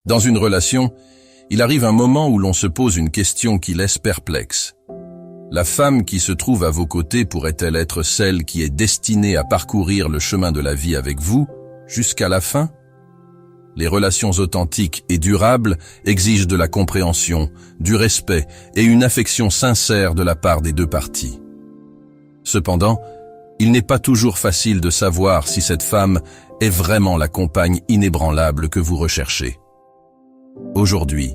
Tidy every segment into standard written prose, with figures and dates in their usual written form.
Dans une relation, il arrive un moment où l'on se pose une question qui laisse perplexe. La femme qui se trouve à vos côtés pourrait-elle être celle qui est destinée à parcourir le chemin de la vie avec vous jusqu'à la fin? Les relations authentiques et durables exigent de la compréhension, du respect et une affection sincère de la part des deux parties. Cependant, il n'est pas toujours facile de savoir si cette femme est vraiment la compagne inébranlable que vous recherchez. Aujourd'hui,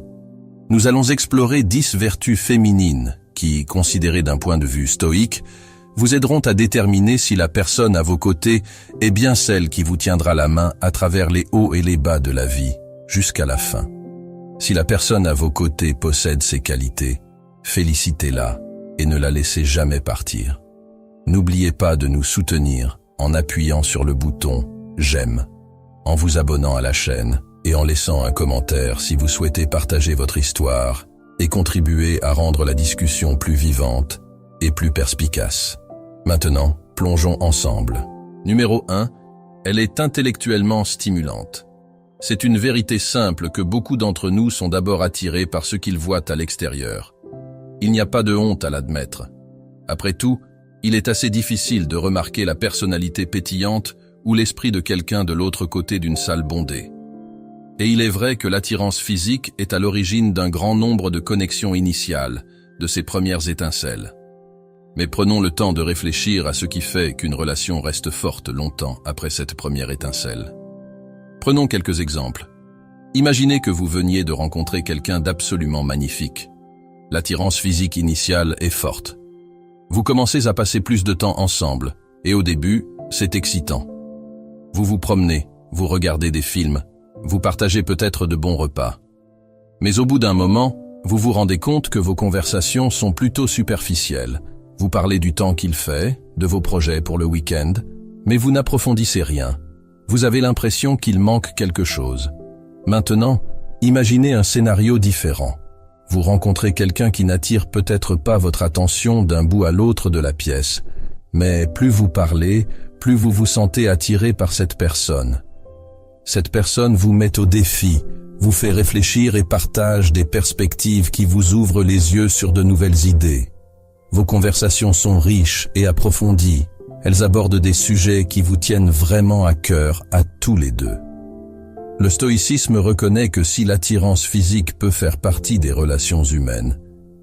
nous allons explorer 10 vertus féminines qui, considérées d'un point de vue stoïque, vous aideront à déterminer si la personne à vos côtés est bien celle qui vous tiendra la main à travers les hauts et les bas de la vie, jusqu'à la fin. Si la personne à vos côtés possède ces qualités, félicitez-la et ne la laissez jamais partir. N'oubliez pas de nous soutenir en appuyant sur le bouton « J'aime », en vous abonnant à la chaîne et en laissant un commentaire si vous souhaitez partager votre histoire et contribuer à rendre la discussion plus vivante et plus perspicace. Maintenant, plongeons ensemble. Numéro 1. Elle est intellectuellement stimulante. C'est une vérité simple que beaucoup d'entre nous sont d'abord attirés par ce qu'ils voient à l'extérieur. Il n'y a pas de honte à l'admettre. Après tout, il est assez difficile de remarquer la personnalité pétillante ou l'esprit de quelqu'un de l'autre côté d'une salle bondée. Et il est vrai que l'attirance physique est à l'origine d'un grand nombre de connexions initiales, de ces premières étincelles. Mais prenons le temps de réfléchir à ce qui fait qu'une relation reste forte longtemps après cette première étincelle. Prenons quelques exemples. Imaginez que vous veniez de rencontrer quelqu'un d'absolument magnifique. L'attirance physique initiale est forte. Vous commencez à passer plus de temps ensemble, et au début, c'est excitant. Vous vous promenez, vous regardez des films, vous partagez peut-être de bons repas. Mais au bout d'un moment, vous vous rendez compte que vos conversations sont plutôt superficielles. Vous parlez du temps qu'il fait, de vos projets pour le week-end, mais vous n'approfondissez rien. Vous avez l'impression qu'il manque quelque chose. Maintenant, imaginez un scénario différent. Vous rencontrez quelqu'un qui n'attire peut-être pas votre attention d'un bout à l'autre de la pièce, mais plus vous parlez, plus vous vous sentez attiré par cette personne. Cette personne vous met au défi, vous fait réfléchir et partage des perspectives qui vous ouvrent les yeux sur de nouvelles idées. Vos conversations sont riches et approfondies. Elles abordent des sujets qui vous tiennent vraiment à cœur à tous les deux. Le stoïcisme reconnaît que si l'attirance physique peut faire partie des relations humaines,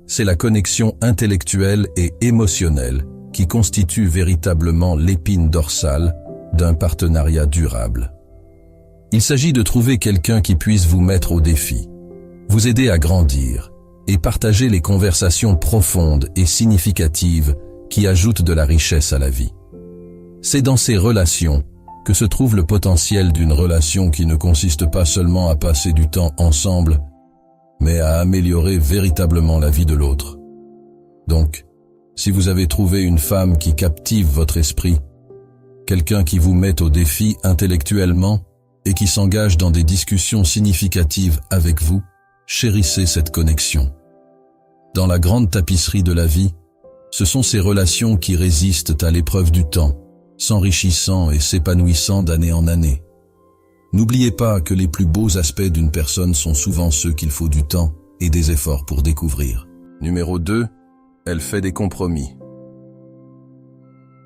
c'est la connexion intellectuelle et émotionnelle qui constitue véritablement l'épine dorsale d'un partenariat durable. Il s'agit de trouver quelqu'un qui puisse vous mettre au défi, vous aider à grandir, et partager les conversations profondes et significatives qui ajoutent de la richesse à la vie. C'est dans ces relations que se trouve le potentiel d'une relation qui ne consiste pas seulement à passer du temps ensemble, mais à améliorer véritablement la vie de l'autre. Donc, si vous avez trouvé une femme qui captive votre esprit, quelqu'un qui vous met au défi intellectuellement et qui s'engage dans des discussions significatives avec vous, chérissez cette connexion. Dans la grande tapisserie de la vie, ce sont ces relations qui résistent à l'épreuve du temps, s'enrichissant et s'épanouissant d'année en année. N'oubliez pas que les plus beaux aspects d'une personne sont souvent ceux qu'il faut du temps et des efforts pour découvrir. Numéro 2. Elle fait des compromis.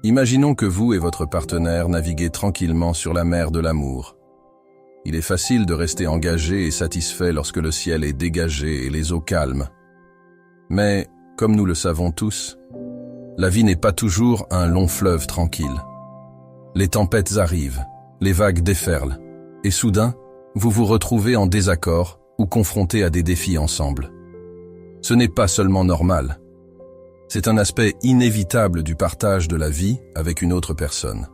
Imaginons que vous et votre partenaire naviguez tranquillement sur la mer de l'amour. Il est facile de rester engagé et satisfait lorsque le ciel est dégagé et les eaux calmes. Mais, comme nous le savons tous, la vie n'est pas toujours un long fleuve tranquille. Les tempêtes arrivent, les vagues déferlent, et soudain, vous vous retrouvez en désaccord ou confronté à des défis ensemble. Ce n'est pas seulement normal. C'est un aspect inévitable du partage de la vie avec une autre personne.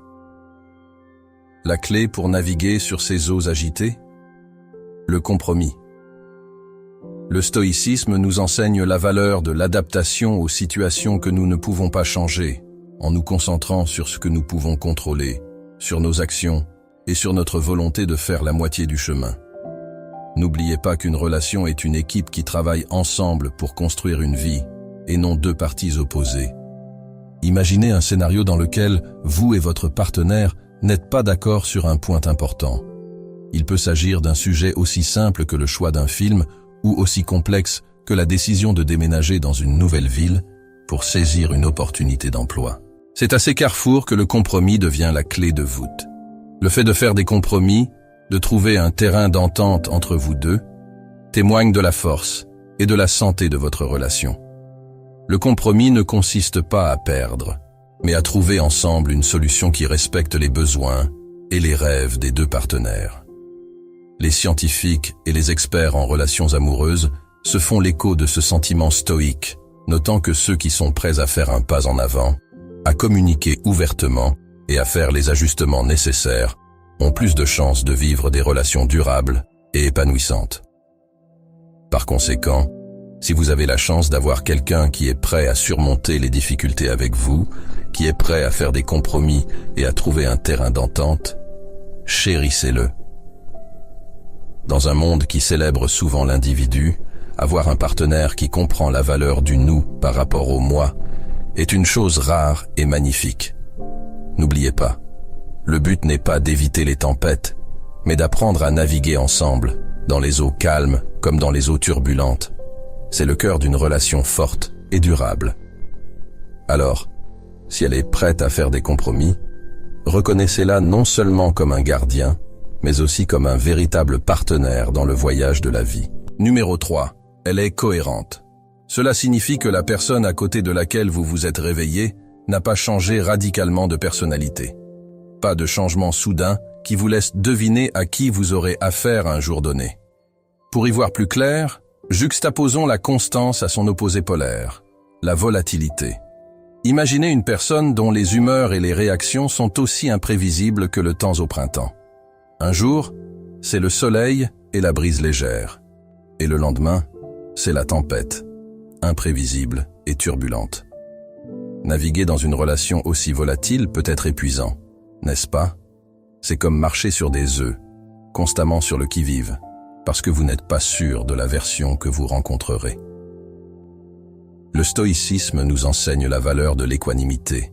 La clé pour naviguer sur ces eaux agitées? Le compromis. Le stoïcisme nous enseigne la valeur de l'adaptation aux situations que nous ne pouvons pas changer, en nous concentrant sur ce que nous pouvons contrôler, sur nos actions et sur notre volonté de faire la moitié du chemin. N'oubliez pas qu'une relation est une équipe qui travaille ensemble pour construire une vie, et non deux parties opposées. Imaginez un scénario dans lequel vous et votre partenaire n'êtes pas d'accord sur un point important. Il peut s'agir d'un sujet aussi simple que le choix d'un film ou aussi complexe que la décision de déménager dans une nouvelle ville pour saisir une opportunité d'emploi. C'est à ces carrefours que le compromis devient la clé de voûte. Le fait de faire des compromis, de trouver un terrain d'entente entre vous deux, témoigne de la force et de la santé de votre relation. Le compromis ne consiste pas à perdre, mais à trouver ensemble une solution qui respecte les besoins et les rêves des deux partenaires. Les scientifiques et les experts en relations amoureuses se font l'écho de ce sentiment stoïque, notant que ceux qui sont prêts à faire un pas en avant, à communiquer ouvertement et à faire les ajustements nécessaires ont plus de chances de vivre des relations durables et épanouissantes. Par conséquent, si vous avez la chance d'avoir quelqu'un qui est prêt à surmonter les difficultés avec vous, qui est prêt à faire des compromis et à trouver un terrain d'entente, chérissez-le. Dans un monde qui célèbre souvent l'individu, avoir un partenaire qui comprend la valeur du nous par rapport au moi est une chose rare et magnifique. N'oubliez pas, le but n'est pas d'éviter les tempêtes, mais d'apprendre à naviguer ensemble, dans les eaux calmes comme dans les eaux turbulentes. C'est le cœur d'une relation forte et durable. Alors, si elle est prête à faire des compromis, reconnaissez-la non seulement comme un gardien, mais aussi comme un véritable partenaire dans le voyage de la vie. Numéro 3. Elle est cohérente. Cela signifie que la personne à côté de laquelle vous vous êtes réveillé n'a pas changé radicalement de personnalité. Pas de changement soudain qui vous laisse deviner à qui vous aurez affaire un jour donné. Pour y voir plus clair, juxtaposons la constance à son opposé polaire, la volatilité. Imaginez une personne dont les humeurs et les réactions sont aussi imprévisibles que le temps au printemps. Un jour, c'est le soleil et la brise légère. Et le lendemain, c'est la tempête, imprévisible et turbulente. Naviguer dans une relation aussi volatile peut être épuisant, n'est-ce pas? C'est comme marcher sur des œufs, constamment sur le qui-vive, parce que vous n'êtes pas sûr de la version que vous rencontrerez. Le stoïcisme nous enseigne la valeur de l'équanimité,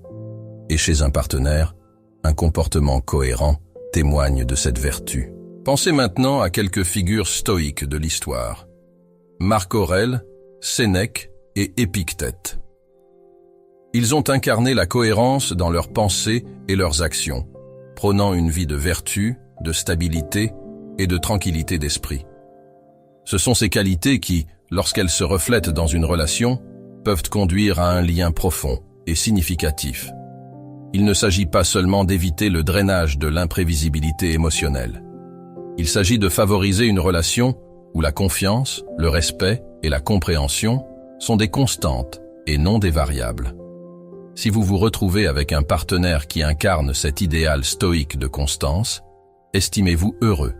et chez un partenaire, un comportement cohérent témoigne de cette vertu. Pensez maintenant à quelques figures stoïques de l'histoire. Marc Aurèle, Sénèque et Épictète. Ils ont incarné la cohérence dans leurs pensées et leurs actions, prônant une vie de vertu, de stabilité et de tranquillité d'esprit. Ce sont ces qualités qui, lorsqu'elles se reflètent dans une relation, peuvent conduire à un lien profond et significatif. Il ne s'agit pas seulement d'éviter le drainage de l'imprévisibilité émotionnelle. Il s'agit de favoriser une relation où la confiance, le respect et la compréhension sont des constantes et non des variables. Si vous vous retrouvez avec un partenaire qui incarne cet idéal stoïque de constance, estimez-vous heureux.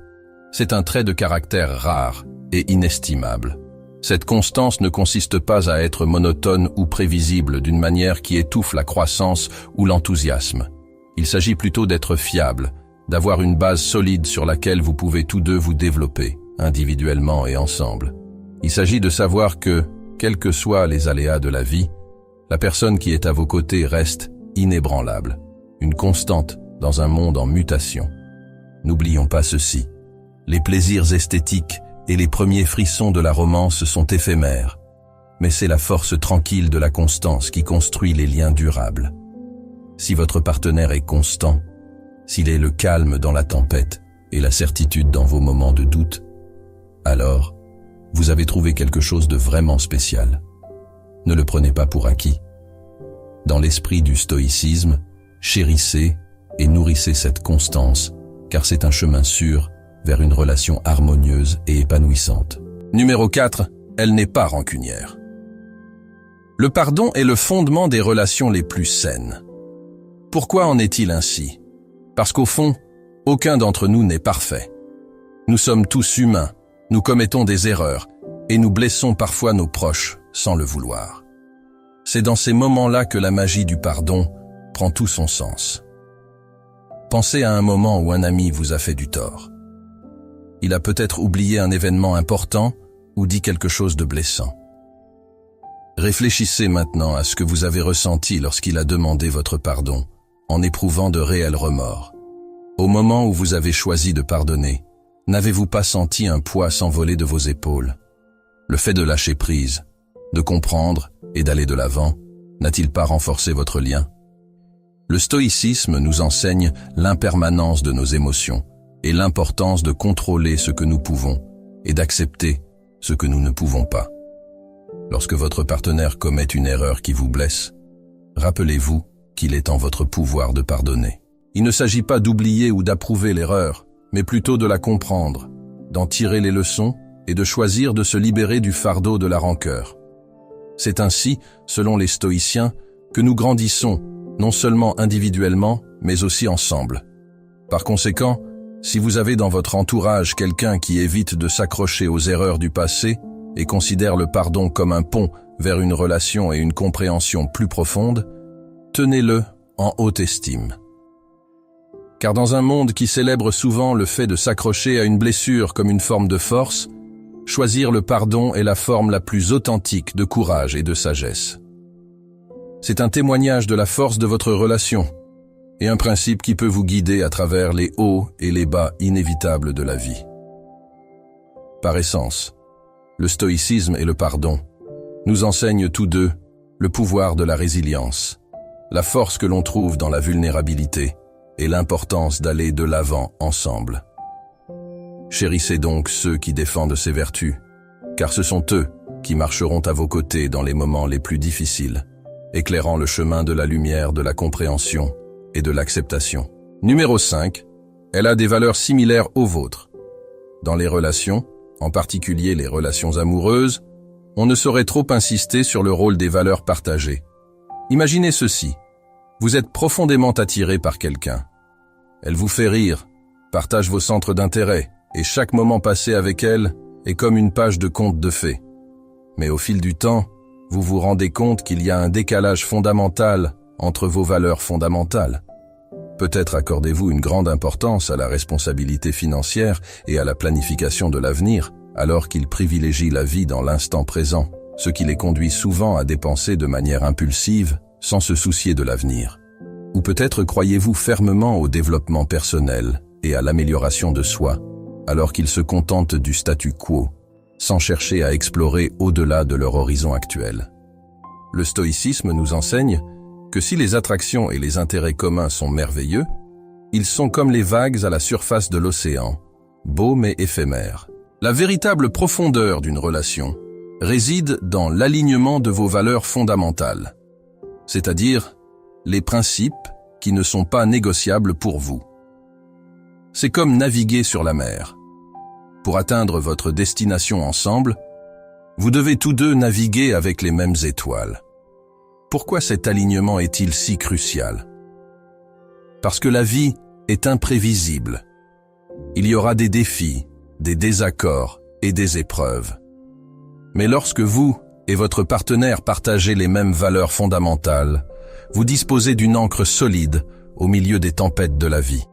C'est un trait de caractère rare et inestimable. Cette constance ne consiste pas à être monotone ou prévisible d'une manière qui étouffe la croissance ou l'enthousiasme. Il s'agit plutôt d'être fiable, d'avoir une base solide sur laquelle vous pouvez tous deux vous développer, individuellement et ensemble. Il s'agit de savoir que, quels que soient les aléas de la vie, la personne qui est à vos côtés reste inébranlable, une constante dans un monde en mutation. N'oublions pas ceci. Les plaisirs esthétiques et les premiers frissons de la romance sont éphémères, mais c'est la force tranquille de la constance qui construit les liens durables. Si votre partenaire est constant, s'il est le calme dans la tempête et la certitude dans vos moments de doute, alors vous avez trouvé quelque chose de vraiment spécial. Ne le prenez pas pour acquis. Dans l'esprit du stoïcisme, chérissez et nourrissez cette constance, car c'est un chemin sûr vers une relation harmonieuse et épanouissante. Numéro 4, elle n'est pas rancunière. Le pardon est le fondement des relations les plus saines. Pourquoi en est-il ainsi? Parce qu'au fond, aucun d'entre nous n'est parfait. Nous sommes tous humains, nous commettons des erreurs, et nous blessons parfois nos proches sans le vouloir. C'est dans ces moments-là que la magie du pardon prend tout son sens. Pensez à un moment où un ami vous a fait du tort. Il a peut-être oublié un événement important ou dit quelque chose de blessant. Réfléchissez maintenant à ce que vous avez ressenti lorsqu'il a demandé votre pardon, en éprouvant de réels remords. Au moment où vous avez choisi de pardonner, N'avez-vous pas senti un poids s'envoler de vos épaules? Le fait de lâcher prise, de comprendre et d'aller de l'avant, n'a-t-il pas renforcé votre lien? Le stoïcisme nous enseigne l'impermanence de nos émotions et l'importance de contrôler ce que nous pouvons et d'accepter ce que nous ne pouvons pas. Lorsque votre partenaire commet une erreur qui vous blesse, rappelez-vous qu'il est en votre pouvoir de pardonner. Il ne s'agit pas d'oublier ou d'approuver l'erreur, mais plutôt de la comprendre, d'en tirer les leçons et de choisir de se libérer du fardeau de la rancœur. C'est ainsi, selon les stoïciens, que nous grandissons, non seulement individuellement, mais aussi ensemble. Par conséquent, si vous avez dans votre entourage quelqu'un qui évite de s'accrocher aux erreurs du passé et considère le pardon comme un pont vers une relation et une compréhension plus profonde, tenez-le en haute estime. Car dans un monde qui célèbre souvent le fait de s'accrocher à une blessure comme une forme de force, choisir le pardon est la forme la plus authentique de courage et de sagesse. C'est un témoignage de la force de votre relation et un principe qui peut vous guider à travers les hauts et les bas inévitables de la vie. Par essence, le stoïcisme et le pardon nous enseignent tous deux le pouvoir de la résilience, la force que l'on trouve dans la vulnérabilité et l'importance d'aller de l'avant ensemble. Chérissez donc ceux qui défendent ces vertus, car ce sont eux qui marcheront à vos côtés dans les moments les plus difficiles, éclairant le chemin de la lumière, de la compréhension et de l'acceptation. Numéro 5. Elle a des valeurs similaires aux vôtres. Dans les relations, en particulier les relations amoureuses, on ne saurait trop insister sur le rôle des valeurs partagées. Imaginez ceci. Vous êtes profondément attiré par quelqu'un. Elle vous fait rire, partage vos centres d'intérêt, et chaque moment passé avec elle est comme une page de conte de fées. Mais au fil du temps, vous vous rendez compte qu'il y a un décalage fondamental entre vos valeurs fondamentales. Peut-être accordez-vous une grande importance à la responsabilité financière et à la planification de l'avenir, alors qu'il privilégie la vie dans l'instant présent, ce qui les conduit souvent à dépenser de manière impulsive, sans se soucier de l'avenir. Ou peut-être croyez-vous fermement au développement personnel et à l'amélioration de soi, alors qu'ils se contentent du statu quo, sans chercher à explorer au-delà de leur horizon actuel. Le stoïcisme nous enseigne que si les attractions et les intérêts communs sont merveilleux, ils sont comme les vagues à la surface de l'océan, beaux mais éphémères. La véritable profondeur d'une relation réside dans l'alignement de vos valeurs fondamentales, c'est-à-dire les principes qui ne sont pas négociables pour vous. C'est comme naviguer sur la mer. Pour atteindre votre destination ensemble, vous devez tous deux naviguer avec les mêmes étoiles. Pourquoi cet alignement est-il si crucial? Parce que la vie est imprévisible. Il y aura des défis, des désaccords et des épreuves. Mais lorsque vous et votre partenaire partagez les mêmes valeurs fondamentales, vous disposez d'une ancre solide au milieu des tempêtes de la vie.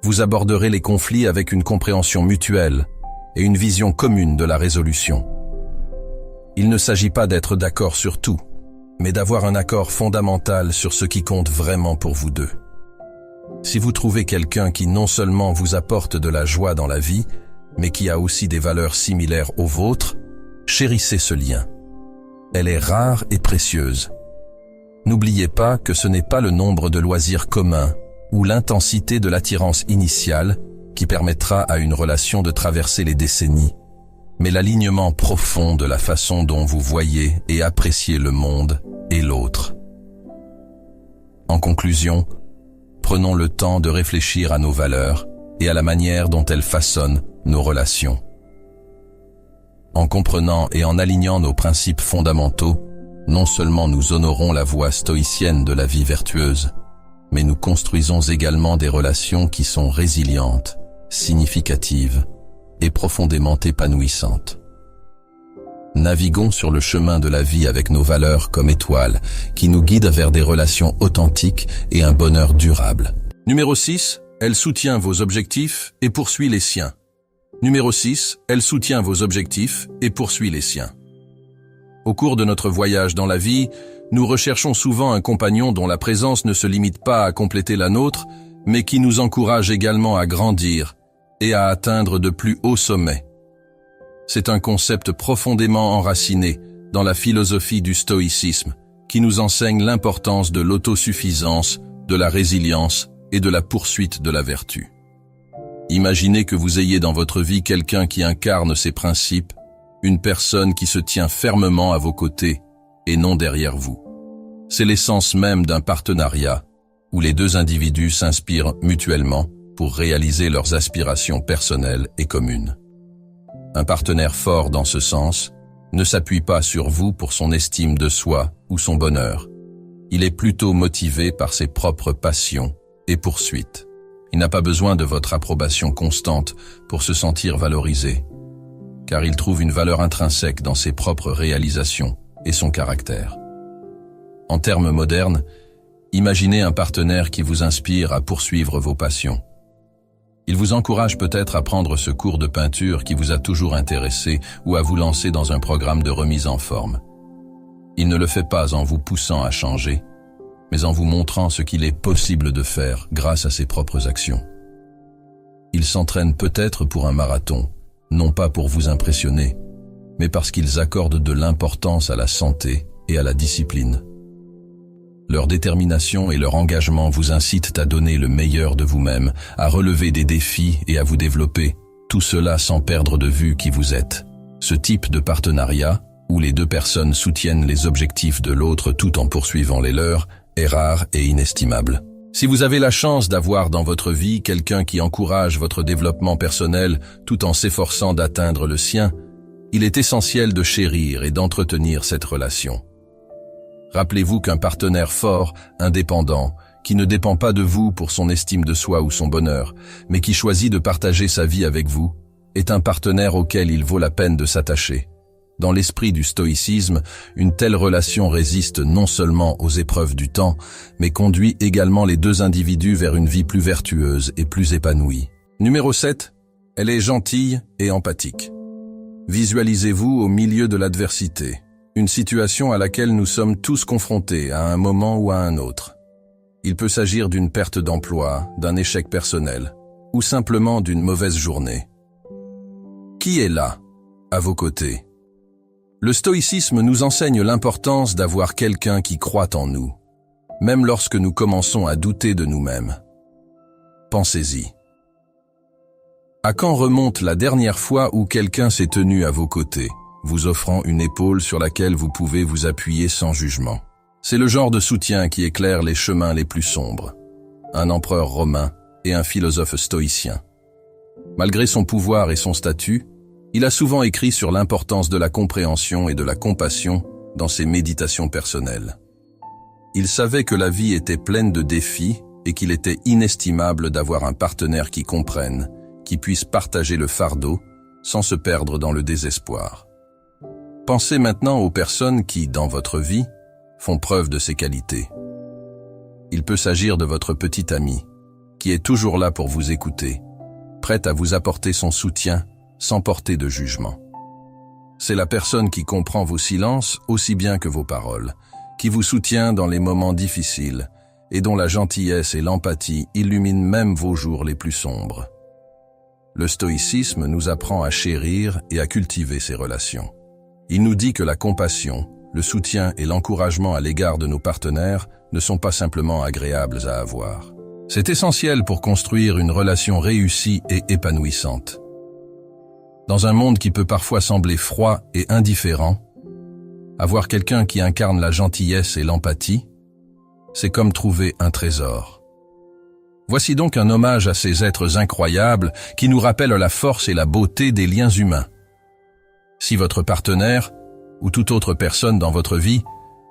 Vous aborderez les conflits avec une compréhension mutuelle et une vision commune de la résolution. Il ne s'agit pas d'être d'accord sur tout, mais d'avoir un accord fondamental sur ce qui compte vraiment pour vous deux. Si vous trouvez quelqu'un qui non seulement vous apporte de la joie dans la vie, mais qui a aussi des valeurs similaires aux vôtres, chérissez ce lien. Elle est rare et précieuse. N'oubliez pas que ce n'est pas le nombre de loisirs communs ou l'intensité de l'attirance initiale qui permettra à une relation de traverser les décennies, mais l'alignement profond de la façon dont vous voyez et appréciez le monde et l'autre. En conclusion, prenons le temps de réfléchir à nos valeurs et à la manière dont elles façonnent nos relations. En comprenant et en alignant nos principes fondamentaux, non seulement nous honorons la voie stoïcienne de la vie vertueuse, mais nous construisons également des relations qui sont résilientes, significatives et profondément épanouissantes. Naviguons sur le chemin de la vie avec nos valeurs comme étoiles qui nous guident vers des relations authentiques et un bonheur durable. Numéro 6. Elle soutient vos objectifs et poursuit les siens. Numéro 6. Elle soutient vos objectifs et poursuit les siens. Au cours de notre voyage dans la vie, nous recherchons souvent un compagnon dont la présence ne se limite pas à compléter la nôtre, mais qui nous encourage également à grandir et à atteindre de plus hauts sommets. C'est un concept profondément enraciné dans la philosophie du stoïcisme qui nous enseigne l'importance de l'autosuffisance, de la résilience et de la poursuite de la vertu. Imaginez que vous ayez dans votre vie quelqu'un qui incarne ces principes, une personne qui se tient fermement à vos côtés et non derrière vous. C'est l'essence même d'un partenariat où les deux individus s'inspirent mutuellement pour réaliser leurs aspirations personnelles et communes. Un partenaire fort dans ce sens ne s'appuie pas sur vous pour son estime de soi ou son bonheur. Il est plutôt motivé par ses propres passions et poursuites. Il n'a pas besoin de votre approbation constante pour se sentir valorisé, car il trouve une valeur intrinsèque dans ses propres réalisations et son caractère. En termes modernes, imaginez un partenaire qui vous inspire à poursuivre vos passions. Il vous encourage peut-être à prendre ce cours de peinture qui vous a toujours intéressé ou à vous lancer dans un programme de remise en forme. Il ne le fait pas en vous poussant à changer, mais en vous montrant ce qu'il est possible de faire grâce à ses propres actions. Il s'entraîne peut-être pour un marathon, non pas pour vous impressionner, mais parce qu'ils accordent de l'importance à la santé et à la discipline. Leur détermination et leur engagement vous incitent à donner le meilleur de vous-même, à relever des défis et à vous développer, tout cela sans perdre de vue qui vous êtes. Ce type de partenariat, où les deux personnes soutiennent les objectifs de l'autre tout en poursuivant les leurs, est rare et inestimable. Si vous avez la chance d'avoir dans votre vie quelqu'un qui encourage votre développement personnel tout en s'efforçant d'atteindre le sien, il est essentiel de chérir et d'entretenir cette relation. Rappelez-vous qu'un partenaire fort, indépendant, qui ne dépend pas de vous pour son estime de soi ou son bonheur, mais qui choisit de partager sa vie avec vous, est un partenaire auquel il vaut la peine de s'attacher. Dans l'esprit du stoïcisme, une telle relation résiste non seulement aux épreuves du temps, mais conduit également les deux individus vers une vie plus vertueuse et plus épanouie. Numéro 7. Elle est gentille et empathique. Visualisez-vous au milieu de l'adversité, une situation à laquelle nous sommes tous confrontés à un moment ou à un autre. Il peut s'agir d'une perte d'emploi, d'un échec personnel, ou simplement d'une mauvaise journée. Qui est là, à vos côtés? Le stoïcisme nous enseigne l'importance d'avoir quelqu'un qui croit en nous, même lorsque nous commençons à douter de nous-mêmes. Pensez-y. À quand remonte la dernière fois où quelqu'un s'est tenu à vos côtés, vous offrant une épaule sur laquelle vous pouvez vous appuyer sans jugement? C'est le genre de soutien qui éclaire les chemins les plus sombres. Un empereur romain et un philosophe stoïcien. Malgré son pouvoir et son statut, il a souvent écrit sur l'importance de la compréhension et de la compassion dans ses méditations personnelles. Il savait que la vie était pleine de défis et qu'il était inestimable d'avoir un partenaire qui comprenne, qui puisse partager le fardeau sans se perdre dans le désespoir. Pensez maintenant aux personnes qui, dans votre vie, font preuve de ces qualités. Il peut s'agir de votre petit ami, qui est toujours là pour vous écouter, prête à vous apporter son soutien sans porter de jugement. C'est la personne qui comprend vos silences aussi bien que vos paroles, qui vous soutient dans les moments difficiles et dont la gentillesse et l'empathie illuminent même vos jours les plus sombres. Le stoïcisme nous apprend à chérir et à cultiver ces relations. Il nous dit que la compassion, le soutien et l'encouragement à l'égard de nos partenaires ne sont pas simplement agréables à avoir. C'est essentiel pour construire une relation réussie et épanouissante. Dans un monde qui peut parfois sembler froid et indifférent, avoir quelqu'un qui incarne la gentillesse et l'empathie, c'est comme trouver un trésor. Voici donc un hommage à ces êtres incroyables qui nous rappellent la force et la beauté des liens humains. Si votre partenaire, ou toute autre personne dans votre vie,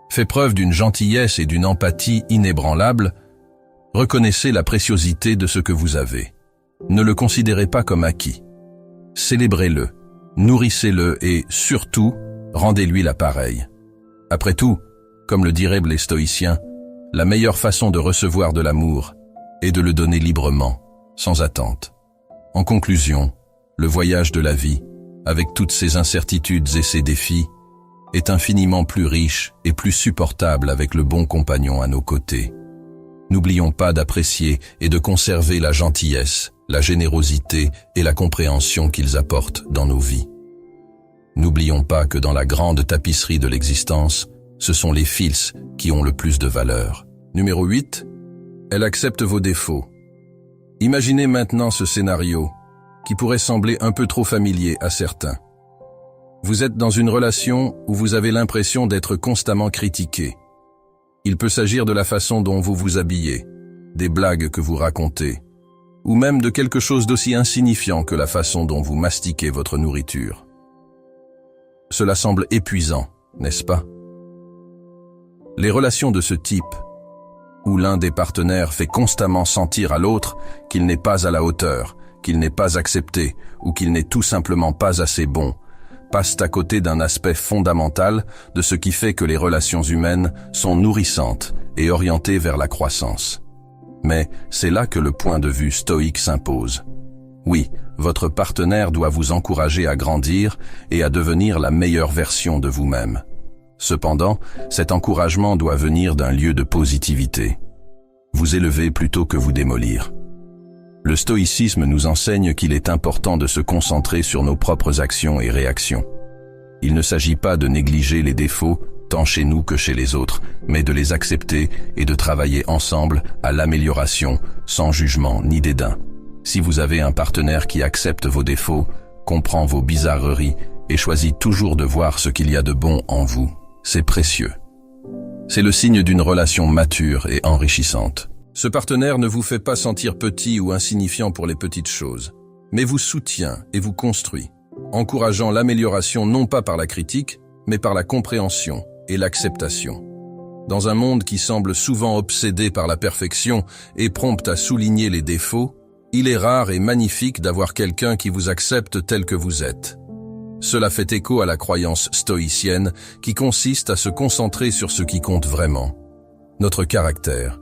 fait preuve d'une gentillesse et d'une empathie inébranlables, reconnaissez la préciosité de ce que vous avez. Ne le considérez pas comme acquis. Célébrez-le, nourrissez-le et, surtout, rendez-lui l'appareil. Après tout, comme le diraient les stoïciens, la meilleure façon de recevoir de l'amour est de le donner librement, sans attente. En conclusion, le voyage de la vie, avec toutes ses incertitudes et ses défis, est infiniment plus riche et plus supportable avec le bon compagnon à nos côtés. N'oublions pas d'apprécier et de conserver la gentillesse, la générosité et la compréhension qu'ils apportent dans nos vies. N'oublions pas que dans la grande tapisserie de l'existence, ce sont les fils qui ont le plus de valeur. Numéro 8. Elle accepte vos défauts. Imaginez maintenant ce scénario, qui pourrait sembler un peu trop familier à certains. Vous êtes dans une relation où vous avez l'impression d'être constamment critiqué. Il peut s'agir de la façon dont vous vous habillez, des blagues que vous racontez, ou même de quelque chose d'aussi insignifiant que la façon dont vous mastiquez votre nourriture. Cela semble épuisant, n'est-ce pas? Les relations de ce type, où l'un des partenaires fait constamment sentir à l'autre qu'il n'est pas à la hauteur, qu'il n'est pas accepté ou qu'il n'est tout simplement pas assez bon, passent à côté d'un aspect fondamental de ce qui fait que les relations humaines sont nourrissantes et orientées vers la croissance. Mais c'est là que le point de vue stoïque s'impose. Oui, votre partenaire doit vous encourager à grandir et à devenir la meilleure version de vous-même. Cependant, cet encouragement doit venir d'un lieu de positivité. Vous élever plutôt que vous démolir. Le stoïcisme nous enseigne qu'il est important de se concentrer sur nos propres actions et réactions. Il ne s'agit pas de négliger les défauts, tant chez nous que chez les autres, mais de les accepter et de travailler ensemble à l'amélioration, sans jugement ni dédain. Si vous avez un partenaire qui accepte vos défauts, comprend vos bizarreries et choisit toujours de voir ce qu'il y a de bon en vous, c'est précieux. C'est le signe d'une relation mature et enrichissante. Ce partenaire ne vous fait pas sentir petit ou insignifiant pour les petites choses, mais vous soutient et vous construit, encourageant l'amélioration non pas par la critique, mais par la compréhension et l'acceptation. Dans un monde qui semble souvent obsédé par la perfection et prompt à souligner les défauts, il est rare et magnifique d'avoir quelqu'un qui vous accepte tel que vous êtes. Cela fait écho à la croyance stoïcienne qui consiste à se concentrer sur ce qui compte vraiment, notre caractère,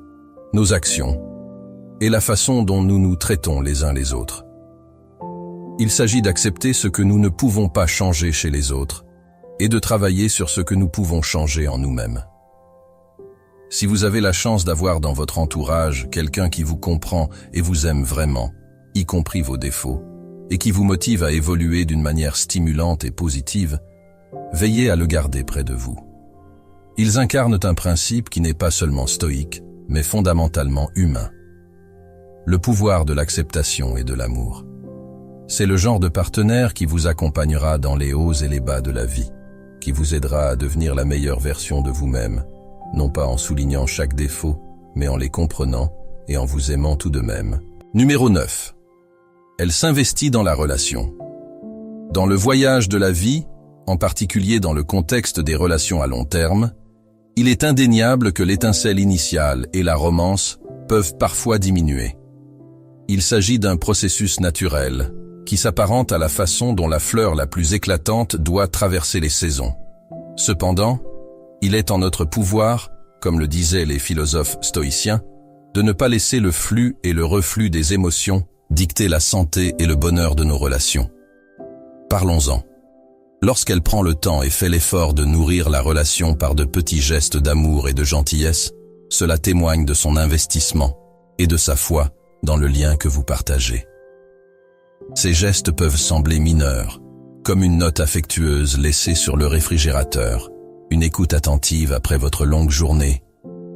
nos actions et la façon dont nous nous traitons les uns les autres. Il s'agit d'accepter ce que nous ne pouvons pas changer chez les autres et de travailler sur ce que nous pouvons changer en nous-mêmes. Si vous avez la chance d'avoir dans votre entourage quelqu'un qui vous comprend et vous aime vraiment, y compris vos défauts, et qui vous motive à évoluer d'une manière stimulante et positive, veillez à le garder près de vous. Ils incarnent un principe qui n'est pas seulement stoïque, mais fondamentalement humain. Le pouvoir de l'acceptation et de l'amour. C'est le genre de partenaire qui vous accompagnera dans les hauts et les bas de la vie, qui vous aidera à devenir la meilleure version de vous-même, non pas en soulignant chaque défaut, mais en les comprenant et en vous aimant tout de même. Numéro 9. Elle s'investit dans la relation. Dans le voyage de la vie, en particulier dans le contexte des relations à long terme, il est indéniable que l'étincelle initiale et la romance peuvent parfois diminuer. Il s'agit d'un processus naturel qui s'apparente à la façon dont la fleur la plus éclatante doit traverser les saisons. Cependant, il est en notre pouvoir, comme le disaient les philosophes stoïciens, de ne pas laisser le flux et le reflux des émotions dicter la santé et le bonheur de nos relations. Parlons-en. Lorsqu'elle prend le temps et fait l'effort de nourrir la relation par de petits gestes d'amour et de gentillesse, cela témoigne de son investissement et de sa foi dans le lien que vous partagez. Ces gestes peuvent sembler mineurs, comme une note affectueuse laissée sur le réfrigérateur, une écoute attentive après votre longue journée,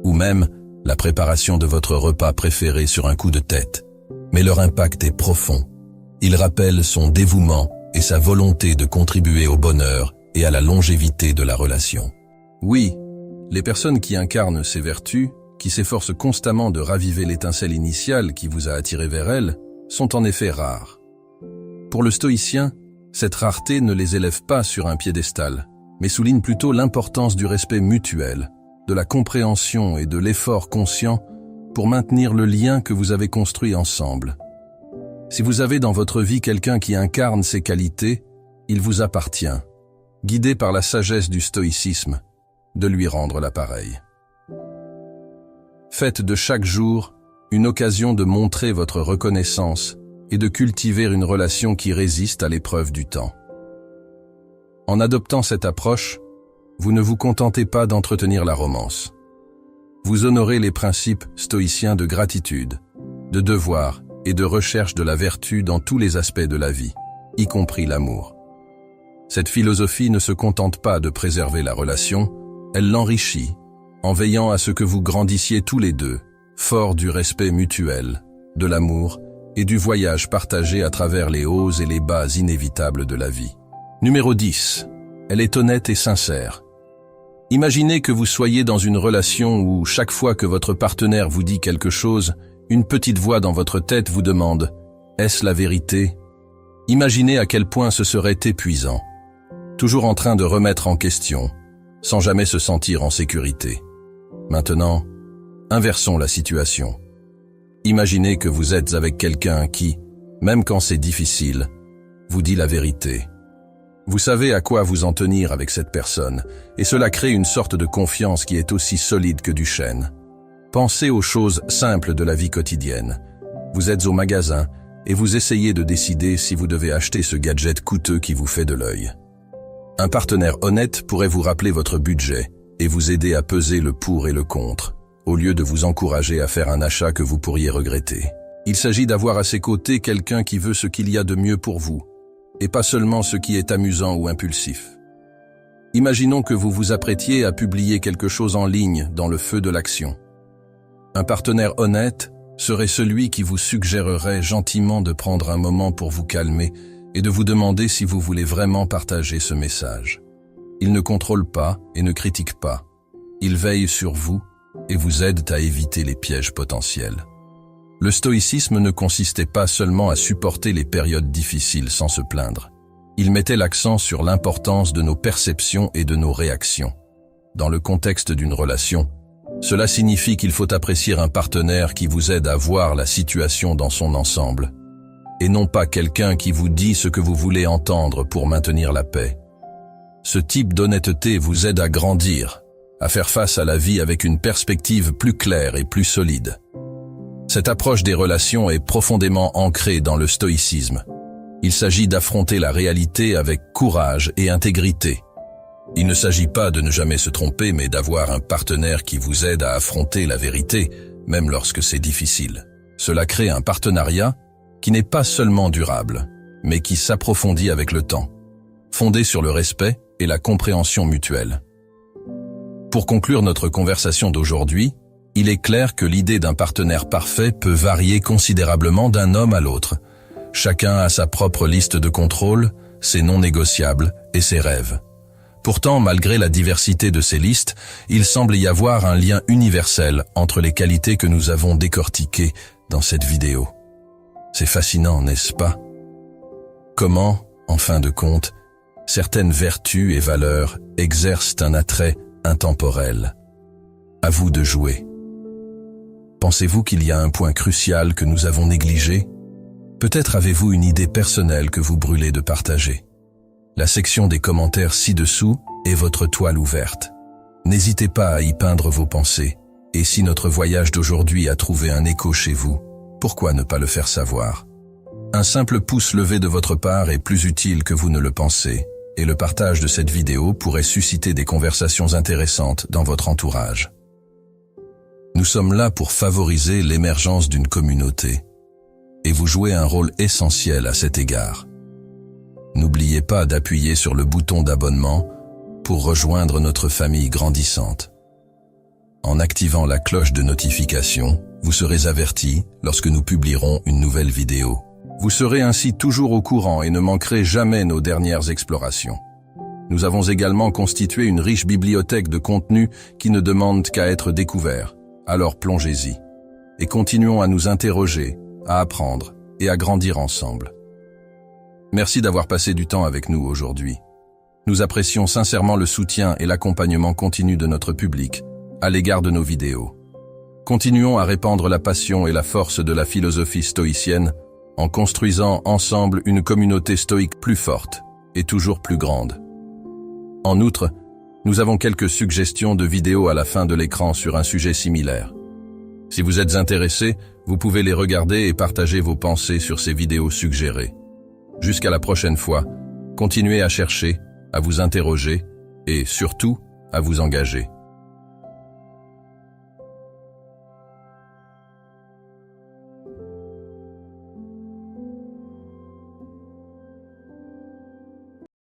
ou même la préparation de votre repas préféré sur un coup de tête. Mais leur impact est profond. Ils rappellent son dévouement et sa volonté de contribuer au bonheur et à la longévité de la relation. Oui, les personnes qui incarnent ces vertus, qui s'efforcent constamment de raviver l'étincelle initiale qui vous a attiré vers elles, sont en effet rares. Pour le stoïcien, cette rareté ne les élève pas sur un piédestal, mais souligne plutôt l'importance du respect mutuel, de la compréhension et de l'effort conscient pour maintenir le lien que vous avez construit ensemble. Si vous avez dans votre vie quelqu'un qui incarne ces qualités, il vous appartient, guidé par la sagesse du stoïcisme, de lui rendre l'appareil. Faites de chaque jour une occasion de montrer votre reconnaissance et de cultiver une relation qui résiste à l'épreuve du temps. En adoptant cette approche, vous ne vous contentez pas d'entretenir la romance. Vous honorez les principes stoïciens de gratitude, de devoir et de recherche de la vertu dans tous les aspects de la vie, y compris l'amour. Cette philosophie ne se contente pas de préserver la relation, elle l'enrichit, en veillant à ce que vous grandissiez tous les deux, forts du respect mutuel, de l'amour et du voyage partagé à travers les hauts et les bas inévitables de la vie. Numéro 10. Elle est honnête et sincère. Imaginez que vous soyez dans une relation où, chaque fois que votre partenaire vous dit quelque chose, une petite voix dans votre tête vous demande « Est-ce la vérité ?» Imaginez à quel point ce serait épuisant. Toujours en train de remettre en question, sans jamais se sentir en sécurité. Maintenant, inversons la situation. Imaginez que vous êtes avec quelqu'un qui, même quand c'est difficile, vous dit la vérité. Vous savez à quoi vous en tenir avec cette personne, et cela crée une sorte de confiance qui est aussi solide que du chêne. Pensez aux choses simples de la vie quotidienne. Vous êtes au magasin et vous essayez de décider si vous devez acheter ce gadget coûteux qui vous fait de l'œil. Un partenaire honnête pourrait vous rappeler votre budget et vous aider à peser le pour et le contre, au lieu de vous encourager à faire un achat que vous pourriez regretter. Il s'agit d'avoir à ses côtés quelqu'un qui veut ce qu'il y a de mieux pour vous, et pas seulement ce qui est amusant ou impulsif. Imaginons que vous vous apprêtiez à publier quelque chose en ligne dans le feu de l'action. Un partenaire honnête serait celui qui vous suggérerait gentiment de prendre un moment pour vous calmer et de vous demander si vous voulez vraiment partager ce message. Il ne contrôle pas et ne critique pas. Il veille sur vous et vous aide à éviter les pièges potentiels. Le stoïcisme ne consistait pas seulement à supporter les périodes difficiles sans se plaindre. Il mettait l'accent sur l'importance de nos perceptions et de nos réactions. Dans le contexte d'une relation, cela signifie qu'il faut apprécier un partenaire qui vous aide à voir la situation dans son ensemble, et non pas quelqu'un qui vous dit ce que vous voulez entendre pour maintenir la paix. Ce type d'honnêteté vous aide à grandir, à faire face à la vie avec une perspective plus claire et plus solide. Cette approche des relations est profondément ancrée dans le stoïcisme. Il s'agit d'affronter la réalité avec courage et intégrité. Il ne s'agit pas de ne jamais se tromper, mais d'avoir un partenaire qui vous aide à affronter la vérité, même lorsque c'est difficile. Cela crée un partenariat qui n'est pas seulement durable, mais qui s'approfondit avec le temps, fondé sur le respect et la compréhension mutuelle. Pour conclure notre conversation d'aujourd'hui, il est clair que l'idée d'un partenaire parfait peut varier considérablement d'un homme à l'autre. Chacun a sa propre liste de contrôle, ses non négociables et ses rêves. Pourtant, malgré la diversité de ces listes, il semble y avoir un lien universel entre les qualités que nous avons décortiquées dans cette vidéo. C'est fascinant, n'est-ce pas? Comment, en fin de compte, certaines vertus et valeurs exercent un attrait intemporel. À vous de jouer. Pensez-vous qu'il y a un point crucial que nous avons négligé? Peut-être avez-vous une idée personnelle que vous brûlez de partager. La section des commentaires ci-dessous est votre toile ouverte. N'hésitez pas à y peindre vos pensées, et si notre voyage d'aujourd'hui a trouvé un écho chez vous, pourquoi ne pas le faire savoir? Un simple pouce levé de votre part est plus utile que vous ne le pensez, et le partage de cette vidéo pourrait susciter des conversations intéressantes dans votre entourage. Nous sommes là pour favoriser l'émergence d'une communauté, et vous jouez un rôle essentiel à cet égard. N'oubliez pas d'appuyer sur le bouton d'abonnement pour rejoindre notre famille grandissante. En activant la cloche de notification, vous serez averti lorsque nous publierons une nouvelle vidéo. Vous serez ainsi toujours au courant et ne manquerez jamais nos dernières explorations. Nous avons également constitué une riche bibliothèque de contenus qui ne demandent qu'à être découverts. Alors plongez-y et continuons à nous interroger, à apprendre et à grandir ensemble. Merci d'avoir passé du temps avec nous aujourd'hui. Nous apprécions sincèrement le soutien et l'accompagnement continu de notre public à l'égard de nos vidéos. Continuons à répandre la passion et la force de la philosophie stoïcienne en construisant ensemble une communauté stoïque plus forte et toujours plus grande. En outre, nous avons quelques suggestions de vidéos à la fin de l'écran sur un sujet similaire. Si vous êtes intéressé, vous pouvez les regarder et partager vos pensées sur ces vidéos suggérées. Jusqu'à la prochaine fois, continuez à chercher, à vous interroger et surtout à vous engager.